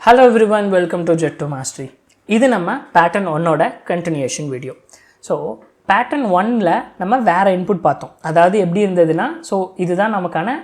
Hello everyone, welcome to Jet to Mastery. இது நம்ம pattern 1ஓட continuation video. So pattern 1ல நம்ம வேற input பார்த்தோம். அதாவது எப்படி இருந்ததுன்னா so இதுதான் நமக்கான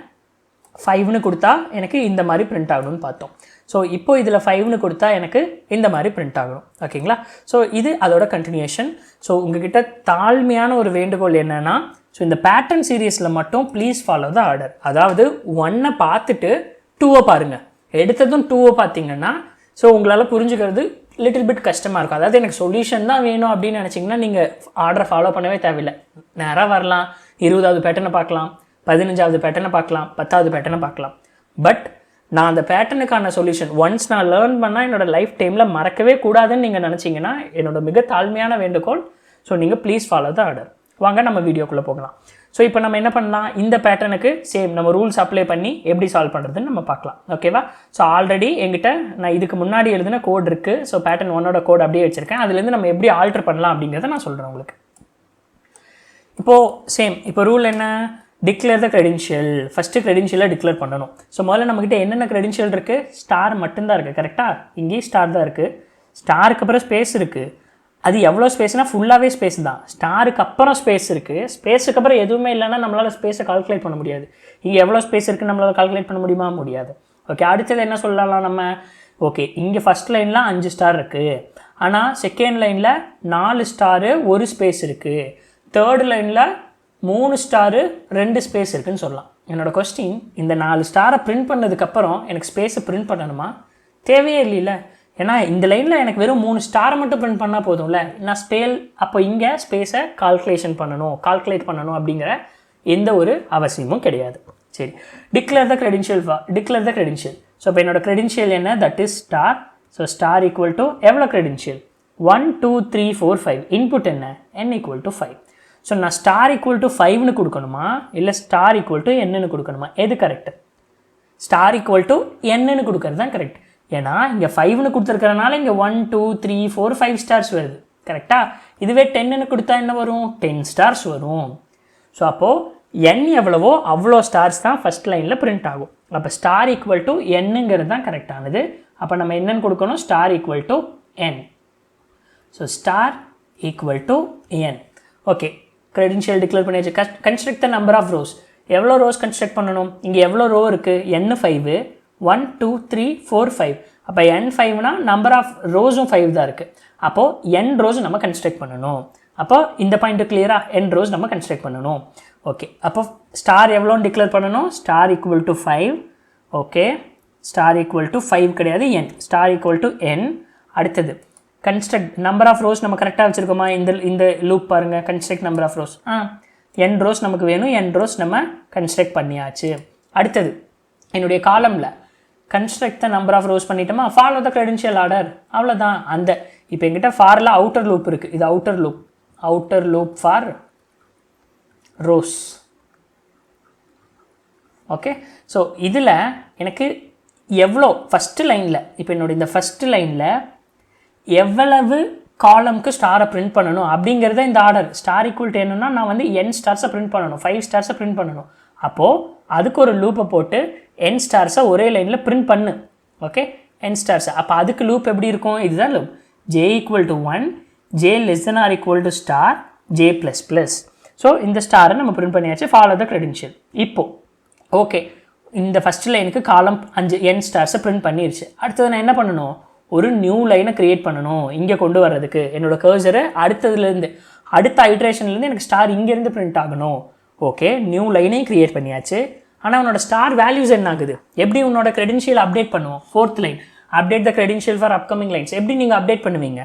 5னு கொடுத்தா எனக்கு இந்த மாதிரி print ஆகணும்னு பார்த்தோம். ஸோ இப்போ இதில் 5னு கொடுத்தா எனக்கு இந்த மாதிரி print ஆகணும். ஓகேங்களா? ஸோ இது அதோட கண்டினியூஷன். ஸோ உங்ககிட்ட தாழ்மையான ஒரு வேண்டுகோள் என்னென்னா ஸோ இந்த பேட்டர்ன் சீரீஸில் மட்டும் ப்ளீஸ் ஃபாலோ த ஆர்டர். அதாவது 1 பார்த்துட்டு 2 பாருங்கள். எடுத்ததும் 2 பார்த்தீங்கன்னா ஸோ உங்களால் புரிஞ்சுக்கிறது லிட்டில் பிட் கஷ்டமாக இருக்கும். அதாவது எனக்கு சொல்யூஷன் தான் வேணும் அப்படின்னு நினச்சிங்கன்னா நீங்கள் ஆர்டரை ஃபாலோ பண்ணவே தேவையில்லை. நேராக வரலாம், 20வது பேட்டர்னை பார்க்கலாம், 15வது பேட்டர்னை பார்க்கலாம், 10வது பேட்டர்னை பார்க்கலாம். பட் நான் அந்த பேட்டர்னுக்கான சொல்யூஷன் ஒன்ஸ் நான் லேர்ன் பண்ணால் என்னோடய லைஃப் டைமில் மறக்கவே கூடாதுன்னு நீங்கள் நினச்சிங்கன்னா என்னோடய மிக தாழ்மையான வேண்டுகோள் ஸோ நீங்கள் ப்ளீஸ் ஃபாலோ த ஆர்டர். வாங்க நம்ம வீடியோக்குள்ளே போகலாம். ஸோ இப்போ நம்ம என்ன பண்ணலாம், இந்த பேட்டர்னுக்கு சேம் நம்ம ரூல்ஸ் அப்ளை பண்ணி எப்படி சால்வ் பண்ணுறதுன்னு நம்ம பார்க்கலாம். ஓகேவா? ஸோ ஆல்ரெடி எங்கிட்ட நான் இதுக்கு முன்னாடி எழுதின கோட் இருக்குது. ஸோ பேட்டர்ன் 1ஓட கோட் அப்படியே வச்சுருக்கேன். அதுலேருந்து நம்ம எப்படி ஆல்டர் பண்ணலாம் அப்படிங்கிறத நான் சொல்கிறேன் உங்களுக்கு. இப்போது சேம் இப்போ ரூல் என்ன, டிக்ளேர் த க்ரெடென்ஷியல். ஃபஸ்ட்டு க்ரெடென்ஷியலை டிக்ளேர் பண்ணணும். ஸோ முதல்ல நம்மக்கிட்ட என்னென்ன க்ரெடென்ஷியல் இருக்குது, ஸ்டார் மட்டும்தான் இருக்குது. கரெக்டாக? இங்கேயும் ஸ்டார் தான் இருக்குது. ஸ்டாருக்கு அப்புறம் ஸ்பேஸ் இருக்குது. அது எவ்வளோ ஸ்பேஸ்னால் ஃபுல்லாகவே ஸ்பேஸ் தான். ஸ்டாருக்கு அப்புறம் ஸ்பேஸ் இருக்குது. ஸ்பேஸுக்கு அப்புறம் எதுவுமே இல்லைன்னா நம்மளால் ஸ்பேஸை கால்குலேட் பண்ண முடியாது. இங்கே எவ்வளோ ஸ்பேஸ் இருக்குன்னு நம்மளால் கால்குலேட் பண்ண முடியுமா? முடியாது. ஓகே, அடுத்தது என்ன சொல்லலாம் நம்ம, ஓகே இங்கே ஃபஸ்ட் லைனில் 5 ஸ்டார் இருக்குது, ஆனால் செகண்ட் லைனில் 4 ஸ்டாரு 1 ஸ்பேஸ் இருக்குது, தேர்டு லைனில் 3 ஸ்டாரு 2 ஸ்பேஸ் இருக்குதுன்னு சொல்லலாம். என்னோடய கொஸ்டின், இந்த 4 ஸ்டாரை பிரிண்ட் பண்ணதுக்கப்புறம் எனக்கு ஸ்பேஸை பிரிண்ட் பண்ணணுமா? தேவையே இல்லைல்ல. ஏன்னா இந்த லைனில் எனக்கு வெறும் 3 ஸ்டாரை மட்டும் பிரிண்ட் பண்ணால் போதும்ல. நான் அப்போ இங்கே ஸ்பேஸை கால்குலேட் பண்ணணும் அப்படிங்கிற எந்த ஒரு அவசியமும் கிடையாது. சரி, டிக்ளேர் த க்ரெடென்ஷியல். ஸோ இப்போ என்னோட க்ரெடென்ஷியல் என்ன, that is star. So star equal to எவ்வளோ க்ரெடென்ஷியல், 1 2 3 4 5. இன்புட் என்ன, n ஈக்குவல் டு 5. ஸோ நான் ஸ்டார் ஈக்குவல் டு 5னு கொடுக்கணுமா இல்லை ஸ்டார் ஈக்குவல் டு என்னன்னு கொடுக்கணுமா? எது கரெக்டு? ஸ்டார் ஈக்குவல் டு என்னன்னு கொடுக்கறது தான் கரெக்ட். ஏன்னா இங்கே 5னு கொடுத்துருக்கறனால இங்கே 1 2 3 4 5 ஸ்டார்ஸ் வருது. கரெக்டாக? இதுவே 10னு கொடுத்தா என்ன வரும், 10 ஸ்டார்ஸ் வரும். ஸோ அப்போது n எவ்வளவோ அவ்வளோ ஸ்டார்ஸ் தான் ஃபஸ்ட் லைனில் பிரிண்ட் ஆகும். அப்போ ஸ்டார் ஈக்குவல் டு என்னங்கிறது தான் கரெக்டானது. அப்போ நம்ம என்னன்னு கொடுக்கணும், star equal to n. So star equal to n. Okay, credential declare பண்ணியாச்சு. Construct the number of rows. எவ்வளோ ரோஸ் கன்ஸ்ட்ரக்ட் பண்ணணும்? இங்கே எவ்வளோ ரோ இருக்குது, n 5, 1 2 3 4 5. அப்போ n 5னா நம்பர் ஆஃப் ரோஸும் 5 தான் இருக்குது. அப்போது n ரோஸ் நம்ம கன்ஸ்ட்ரக்ட் பண்ணணும். அப்போ இந்த பாயிண்ட்டு கிளியராக, n ரோஸ் நம்ம கன்ஸ்ட்ரக்ட் பண்ணணும். ஓகே, அப்போ ஸ்டார் எவ்வளோன்னு டிக்ளேர் பண்ணணும், star equal to 5. Okay, star equal to 5 கிடையாது, n. Star equal to n. அடுத்தது கன்ஸ்ட்ரக்ட் நம்பர் ஆஃப் ரோஸ் நம்ம கரெக்டாக வச்சுருக்கோமா? இந்த லூப் பாருங்கள், construct number of rows. n rows நமக்கு வேணும், n ரோஸ் நம்ம கன்ஸ்ட்ரக்ட் பண்ணியாச்சு. அடுத்தது என்னுடைய காலமில் construct the number of rows பண்ணிட்டோமா, ஃபாலோ த க்ரெடென்ஷியல் ஆர்டர். அவ்வளோதான். அந்த இப்போ எங்கிட்ட ஃபாரில் அவுட்டர் லூப் இருக்குது. இது outer loop for rose. Okay, so இதில் எனக்கு எவ்வளோ ஃபஸ்ட்டு லைனில், இப்போ என்னோட இந்த ஃபஸ்ட்டு லைனில் எவ்வளவு காலம்க்கு ஸ்டாரை பிரிண்ட் பண்ணணும் அப்படிங்கிறத இந்த ஆர்டர். ஸ்டார் ஈக்குவல் டு என்னன்னா நான் வந்து n ஸ்டார்ஸை பிரிண்ட் பண்ணணும், 5 ஸ்டார்ஸை பிரிண்ட் பண்ணணும். அப்போது அதுக்கு ஒரு லூப்பை போட்டு n ஸ்டார்ஸை ஒரே லைனில் பிரிண்ட் பண்ணு. ஓகே, n ஸ்டார்ஸை. அப்போ அதுக்கு லூப் எப்படி இருக்கும், இதுதான் loop. j equal to 1, j less than or equal to star, j plus plus. So இந்த ஸ்டாரை நம்ம பிரிண்ட் பண்ணியாச்சு. Follow the credential. இப்போது ஓகே, இந்த ஃபஸ்ட்டு லைனுக்கு காலம் 5 n ஸ்டார்ஸை பிரிண்ட் பண்ணிடுச்சு. அடுத்தது நான் என்ன பண்ணணும், ஒரு நியூ லைனை க்ரியேட் பண்ணணும். இங்கே கொண்டு வர்றதுக்கு என்னோட கர்சரை அடுத்த ஐட்ரேஷன்லேருந்து எனக்கு ஸ்டார் இங்கேருந்து பிரிண்ட் ஆகணும். ஓகே, நியூ லைனையும் க்ரியேட் பண்ணியாச்சு. ஆனால் உன்னோட ஸ்டார் வேல்யூஸ் என்ன ஆகுது, எப்படி உன்னோட க்ரெடென்ஷியல் அப்டேட் பண்ணுவோம்? 4th line, update the credential for upcoming lines. எப்படி நீங்கள் அப்டேட் பண்ணுவீங்க?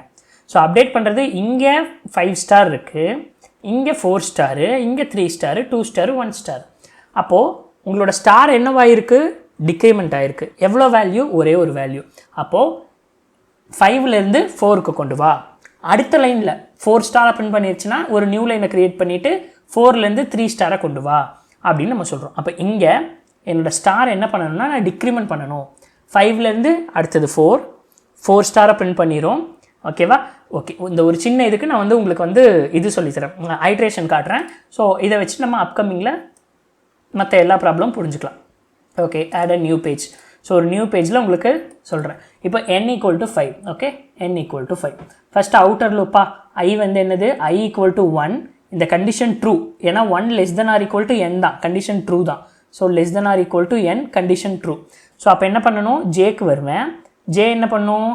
ஸோ அப்டேட் பண்ணுறது, இங்கே 5 ஸ்டார் இருக்குது, இங்கே 4 ஸ்டாரு, இங்கே 3 ஸ்டாரு, 2 ஸ்டாரு, 1 ஸ்டார். அப்போது உங்களோட ஸ்டார் என்னவாயிருக்கு, டிக்ரிமெண்ட் ஆகிருக்கு. எவ்வளோ வேல்யூ, ஒரே ஒரு வேல்யூ. அப்போது 5லேருந்து 4க்கு கொண்டு வா. அடுத்த லைனில் 4 ஸ்டாரை பிரிண்ட் பண்ணிடுச்சுன்னா ஒரு நியூ லைனை க்ரியேட் பண்ணிவிட்டு 4லேருந்து 3 ஸ்டாரை கொண்டு வா அப்படின்னு நம்ம சொல்கிறோம். அப்போ இங்கே என்னோடய ஸ்டார் என்ன பண்ணணும்னா நான் டிக்ரிமெண்ட் பண்ணணும். 5லேருந்து அடுத்தது 4 ஸ்டாரை பிரிண்ட் பண்ணிடும். ஓகேவா? ஓகே, இந்த ஒரு சின்ன இதுக்கு நான் வந்து உங்களுக்கு இது சொல்லித்தரேன், ஐட்ரேஷன் காட்டுறேன். ஸோ இதை வச்சு நம்ம அப்கமிங்கில் மற்ற எல்லா ப்ராப்ளமும் புரிஞ்சுக்கலாம். Okay, add a new page. So ஒரு நியூ பேஜில் உங்களுக்கு சொல்கிறேன். இப்போ n = 5. Okay, n = 5. First outer லூப்பா I வந்து என்னது, I = 1. இந்த கண்டிஷன் ட்ரூ, ஏன்னா 1 <= n தான், கண்டிஷன் ட்ரூ தான். So <= n condition true. So அப்போ என்ன பண்ணணும், ஜேக்கு வருவேன். ஜே என்ன பண்ணும்,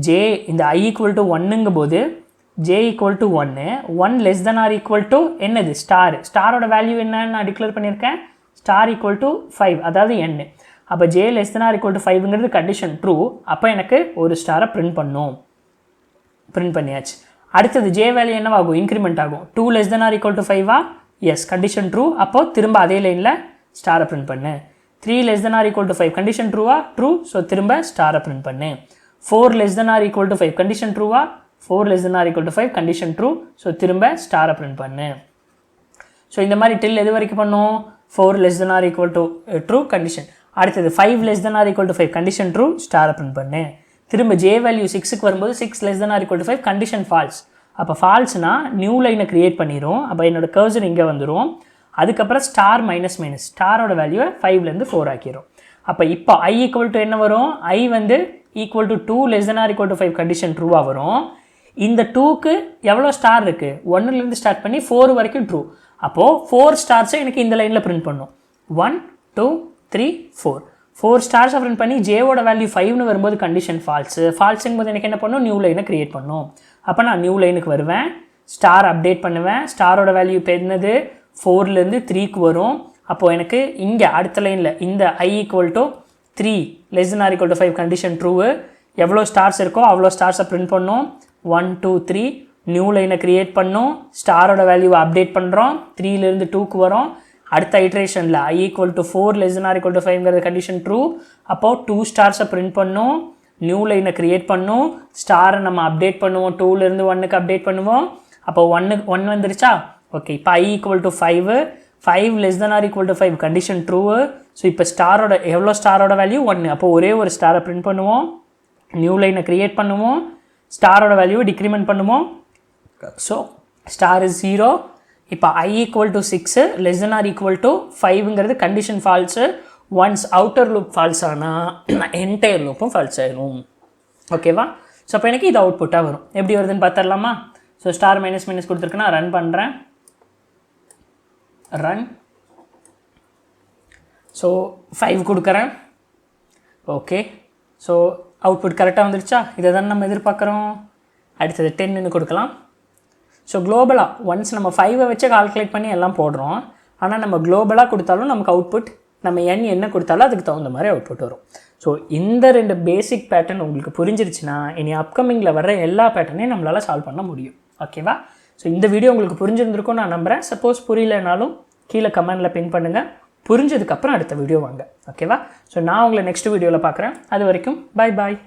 ஜே இந்த I = 1ங்கும் போது j = 1, 1 <= என்னது, ஸ்டார். ஸ்டாரோட வேல்யூ என்னன்னு நான் டிக்ளேர் பண்ணியிருக்கேன், ஸ்டார் = 5, அதாவது n. அப்போ j <= 5ங்கிறது கண்டிஷன் ட்ரூ. அப்போ எனக்கு ஒரு ஸ்டாரை பிரிண்ட் பண்ணும். பிரிண்ட் பண்ணியாச்சு. அடுத்தது j வேல்யூ என்னவாகும், இன்க்ரிமெண்ட் ஆகும். 2 <= 5ஆ, எஸ் கண்டிஷன் ட்ரூ. அப்போது திரும்ப அதே லைனில் ஸ்டாரை பிரிண்ட் பண்ணு. 3 <= 5 கண்டிஷன் ட்ரூவா, ட்ரூ. ஸோ திரும்ப ஸ்டாரை பிரிண்ட் பண்ணு. 4 <= 5 கண்டிஷன் ட்ரூவா, 4 <= 5 கண்டிஷன் ட்ரூ. ஸோ திரும்ப ஸ்டாரை பிரிண்ட் பண்ணு. ஸோ இந்த மாதிரி டில் எது வரைக்கும் பண்ணும், 4 <= ட்ரூ கண்டிஷன். அடுத்தது 5 <= 5 கண்டிஷன் ட்ரூ, ஸ்டாரை பிரிண்ட் பண்ணு. திரும்ப ஜே வேல்யூ 6க்கு வரும்போது 6 <= 5 கண்டிஷன் ஃபால்ஸ். அப்போ ஃபால்ஸ்னா நியூ லைனை க்ரியேட் பண்ணிடும். அப்போ என்னோட கர்சர் இங்கே வந்துடும். அதுக்கப்புறம் ஸ்டார் மைனஸ் ஸ்டாரோட வேல்யூவை 5லேருந்து 4 ஆக்கிடும். அப்போ இப்போ I = என்ன வரும், I வந்து = 2 <= 5 கண்டிஷன் ட்ரூவாக வரும். இந்த 2க்கு எவ்வளோ ஸ்டார் இருக்குது, 1லேருந்து ஸ்டார்ட் பண்ணி 4 வரைக்கும் ட்ரூ. அப்போது 4 ஸ்டார்ஸை எனக்கு இந்த லைனில் பிரிண்ட் பண்ணும். 1 2 3 4 4 ஸ்டார்ஸை பிரிண்ட் பண்ணி ஜேவோட வேல்யூ 5ன்னு வரும்போது கண்டிஷன் ஃபால்ஸுங்கும் போது எனக்கு என்ன பண்ணும், நியூ லைனை க்ரியேட் பண்ணும். அப்போ நான் நியூ லைனுக்கு வருவேன், ஸ்டார் அப்டேட் பண்ணுவேன். ஸ்டாரோட வேல்யூ இப்போ என்னது, 4லேருந்து 3க்கு வரும். அப்போது எனக்கு இங்கே அடுத்த லைனில் இந்த I = 3 <= 5 கண்டிஷன் ட்ரூவு, எவ்வளோ ஸ்டார்ஸ் இருக்கோ அவ்வளோ ஸ்டார்ஸை பிரிண்ட் பண்ணும். 1 2 3 நியூ லைனை க்ரியேட் பண்ணும். ஸ்டாரோட வேல்யூவை அப்டேட் பண்ணுறோம், 3லேருந்து 2க்கு வரும். அடுத்த ஐட்ரேஷனில் I = 4 <= 5ங்கிறது கண்டிஷன் ட்ரூ. அப்போது 2 ஸ்டார்ஸை பிரிண்ட் பண்ணும், நியூ லைனை க்ரியேட் பண்ணும். ஸ்டாரை நம்ம அப்டேட் பண்ணுவோம், 2லேருந்து 1க்கு அப்டேட் பண்ணுவோம். அப்போ 1 வந்துருச்சா. ஓகே, இப்போ I = 5 5 <= 5 கண்டிஷன் ட்ரூவு. ஸோ இப்போ ஸ்டாரோட எவ்வளோ ஸ்டாரோட வேல்யூ 1. அப்போ ஒரே ஒரு ஸ்டாரை பிரிண்ட் பண்ணுவோம், நியூ லைனை க்ரியேட் பண்ணுவோம், ஸ்டாரோட வேல்யூவை டிக்ரிமெண்ட் பண்ணுவோம். So star is 0. இப்போ I = 6 <= 5ங்கிறது condition false. Once outer loop false ஆனால் என்டையர் லூப்பும் ஃபால்ஸ் ஆகிடும். ஓகேவா. ஸோ அப்போ எனக்கு இது அவுட்புட்டாக வரும். எப்படி வருதுன்னு பார்த்துடலாமா. ஸோ ஸ்டார் மைனஸ் கொடுத்துருக்குன்னா ரன் பண்ணுறேன், ரன். ஸோ 5 கொடுக்குறேன். ஓகே, ஸோ அவுட்புட் கரெக்டாக வந்துருச்சா. இதை தான் நம்ம எதிர்பார்க்குறோம். அடுத்தது 10ன்னு கொடுக்கலாம். ஸோ குளோபலாக ஒன்ஸ் நம்ம 5 வச்சு கால்குலேட் பண்ணி எல்லாம் போடுறோம். ஆனால் நம்ம குளோபலாக கொடுத்தாலும் நமக்கு அவுட்புட் நம்ம என்ன கொடுத்தாலும் அதுக்கு தகுந்த மாதிரி அவுட்புட் வரும். ஸோ இந்த 2 பேசிக் பேட்டர்ன் உங்களுக்கு புரிஞ்சிருச்சுன்னா இனி அப்கமிங்கில் வர்ற எல்லா பேட்டர்னையும் நம்மளால் சால்வ் பண்ண முடியும். ஓகேவா. ஸோ இந்த வீடியோ உங்களுக்கு புரிஞ்சிருந்திருக்கும் நான் நம்புகிறேன். சப்போஸ் புரியலனாலும் கீழே கமெண்டில் பின் பண்ணுங்கள். புரிஞ்சதுக்கப்புறம் அடுத்த வீடியோ வாங்க. ஓகேவா. ஸோ நான் உங்களை நெக்ஸ்ட் வீடியோவில் பார்க்குறேன். அது வரைக்கும் பை பாய்.